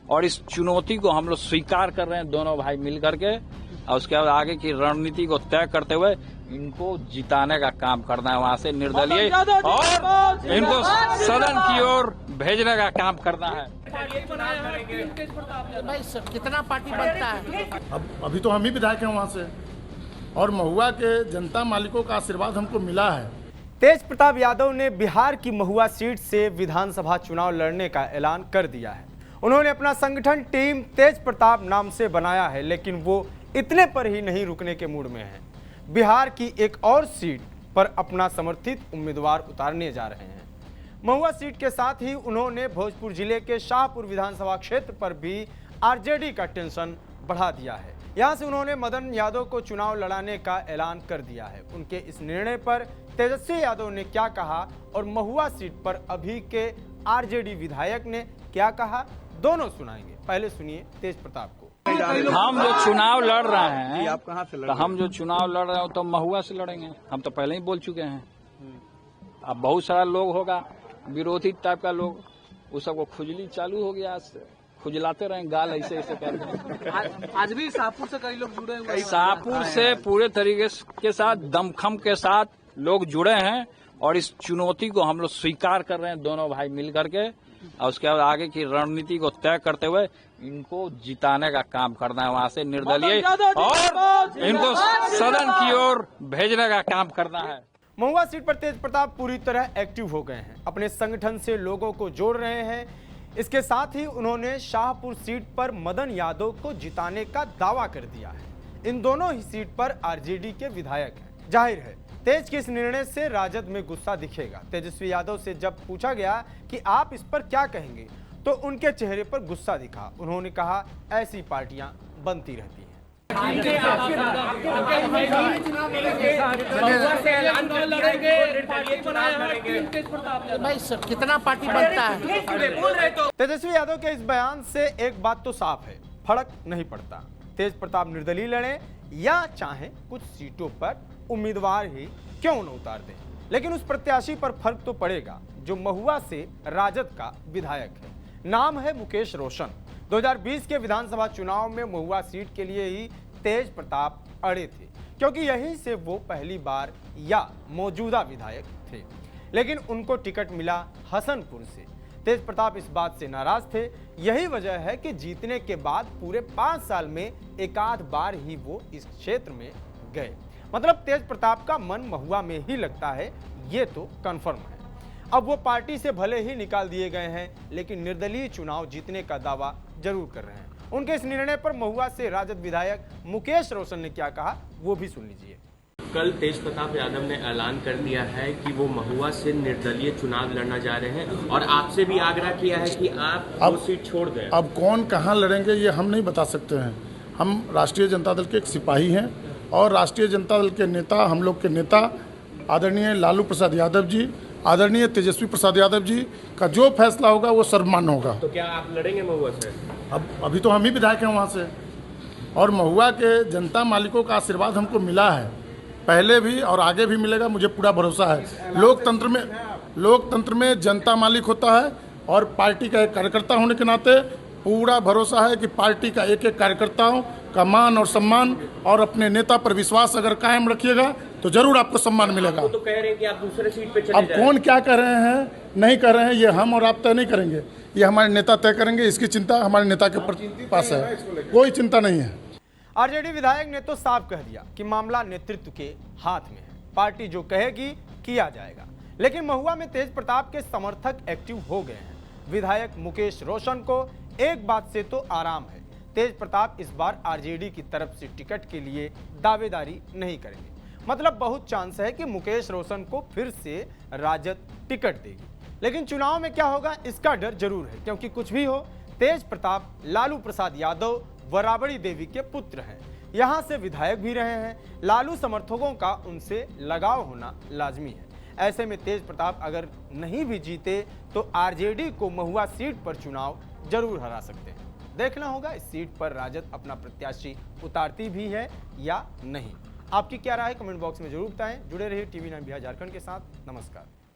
और इस चुनौती को हम लोग स्वीकार कर रहे हैं दोनों भाई मिल करके, और उसके बाद आगे की रणनीति को तय करते हुए इनको जिताने का काम करना है, वहां से निर्दलीय, और इनको सदन की ओर भेजने का काम करना है। भाई कितना पार्टी बनता है? अब अभी तो हम ही विधायक हैं वहाँ से, और महुआ के जनता मालिकों का आशीर्वाद हमको मिला है। तेज प्रताप यादव ने बिहार की महुआ सीट से विधानसभा चुनाव लड़ने का ऐलान कर दिया है। उन्होंने अपना संगठन टीम तेज प्रताप नाम से बनाया है, लेकिन वो इतने पर ही नहीं रुकने के मूड में हैं। बिहार की एक और सीट पर अपना समर्थित उम्मीदवार उतारने जा रहे हैं। महुआ सीट के साथ ही उन्होंने भोजपुर जिले के शाहपुर विधानसभा क्षेत्र पर भी आरजेडी का टेंशन बढ़ा दिया है। यहां से उन्होंने मदन यादव को चुनाव लड़ाने का ऐलान कर दिया है। उनके इस निर्णय पर तेजस्वी यादव ने क्या कहा और महुआ सीट पर अभी के आरजेडी विधायक ने क्या कहा, दोनों सुनाएंगे। पहले सुनिए तेज प्रताप को। हम जो चुनाव लड़ रहे हैं, आप कहां से लड़ रहे हैं? हम जो चुनाव लड़ रहे हैं तो महुआ से लड़ेंगे। हम तो पहले ही बोल चुके हैं। अब बहुत सारा लोग होगा विरोधी टाइप का लोग, उस सबको खुजली चालू हो गया, आज से खुजलाते रहे गाल ऐसे ऐसे करके। आज भी शाहपुर से कई लोग जुड़े हुए हैं। शाहपुर से पूरे तरीके के साथ दमखम के साथ लोग जुड़े हैं, और इस चुनौती को हम लोग स्वीकार कर रहे हैं दोनों भाई मिल करके, और उसके बाद आगे की रणनीति को तय करते हुए इनको जिताने का काम करना है, वहां से निर्दलीय, और इनको सदन की ओर भेजने का काम करना है। महुआ सीट पर तेज प्रताप पूरी तरह एक्टिव हो गए हैं। अपने संगठन से लोगों को जोड़ रहे हैं। इसके साथ ही उन्होंने शाहपुर सीट पर मदन यादव को जिताने का दावा कर दिया है। इन दोनों ही सीट पर आरजेडी के विधायक हैं। जाहिर है तेज के इस निर्णय से राजद में गुस्सा दिखेगा। तेजस्वी यादव से जब पूछा गया कि आप इस पर क्या कहेंगे, तो उनके चेहरे पर गुस्सा दिखा। उन्होंने कहा, ऐसी पार्टियां बनती रहती हैं। भाई कितना पार्टी बनता है? तेजस्वी यादव के इस बयान से एक बात तो साफ है, फर्क नहीं पड़ता तेज प्रताप निर्दलीय लड़े या चाहे कुछ सीटों पर उम्मीदवार ही क्यों न उतार दें, लेकिन उस प्रत्याशी पर फर्क तो पड़ेगा जो महुआ से राजद का विधायक है। नाम है मुकेश रोशन। 2020 के विधानसभा चुनाव में महुआ सीट के लिए ही तेज प्रताप अड़े थे, क्योंकि यहीं से वो पहली बार या मौजूदा विधायक थे, लेकिन उनको टिकट मिला हसनपुर से। तेज प्रताप इस बात से नाराज थे। यही वजह है कि जीतने के बाद पूरे 5 साल में एक आध बार ही वो इस क्षेत्र में गए। मतलब तेज प्रताप का मन महुआ में ही लगता है, ये तो कंफर्म है। अब वो पार्टी से भले ही निकाल दिए गए हैं, लेकिन निर्दलीय चुनाव जीतने का दावा जरूर कर रहे हैं। उनके इस निर्णय पर महुआ से राजद विधायक मुकेश रोशन ने क्या कहा, वो भी सुन लीजिए। कल तेज प्रताप यादव ने ऐलान कर दिया है कि वो महुआ से निर्दलीय चुनाव लड़ना जा रहे हैं, और आपसे भी आग्रह किया है कि आप वो सीट छोड़ दें। अब कौन कहाँ लड़ेंगे ये हम नहीं बता सकते हैं। हम राष्ट्रीय जनता दल के एक सिपाही हैं, और राष्ट्रीय जनता दल के नेता, हम लोग के नेता आदरणीय लालू प्रसाद यादव जी, आदरणीय तेजस्वी प्रसाद यादव जी का जो फैसला होगा वो सर्वमान्य होगा। तो क्या आप लड़ेंगे महुआ से? अब अभी तो हम ही विधायक हैं वहाँ से, और महुआ के जनता मालिकों का आशीर्वाद हमको मिला है, पहले भी और आगे भी मिलेगा, मुझे पूरा भरोसा है। लोकतंत्र में जनता मालिक होता है, और पार्टी का एक कार्यकर्ता होने के नाते पूरा भरोसा है कि पार्टी का एक एक कार्यकर्ताओं का मान और सम्मान और अपने नेता पर विश्वास अगर कायम रखिएगा तो जरूर आपको सम्मान मिलेगा। तो कह रहे हैं कि आप दूसरे सीट पे चले अब कौन क्या कर रहे हैं, नहीं कर रहे हैं, ये हम और आप तय नहीं करेंगे, ये हमारे नेता तय करेंगे। इसकी चिंता हमारे नेता के पास है, कोई चिंता नहीं है। आरजेडी विधायक ने तो साफ कह दिया कि मामला नेतृत्व के हाथ में है, पार्टी जो कहेगी किया जाएगा। लेकिन महुआ में तेज प्रताप के समर्थक एक्टिव हो गए हैं। विधायक मुकेश रोशन को एक बात से तो आराम है, तेज प्रताप इस बार आरजेडी की तरफ से टिकट के लिए दावेदारी नहीं करेंगे। मतलब बहुत चांस है कि मुकेश रोशन को फिर से राजद टिकट देगी, लेकिन चुनाव में क्या होगा इसका डर जरूर है, क्योंकि कुछ भी हो तेज प्रताप लालू प्रसाद यादव व राबड़ी देवी के पुत्र हैं, यहां से विधायक भी रहे हैं। लालू समर्थकों का उनसे लगाव होना लाजमी है। ऐसे में तेज प्रताप अगर नहीं भी जीते तो आरजेडी को महुआ सीट पर चुनाव जरूर हरा सकते हैं। देखना होगा इस सीट पर राजद अपना प्रत्याशी उतारती भी है या नहीं। आपकी क्या राय है कमेंट बॉक्स में जरूर बताएं। जुड़े रहिए टीवी 9 बिहार झारखंड के साथ। नमस्कार।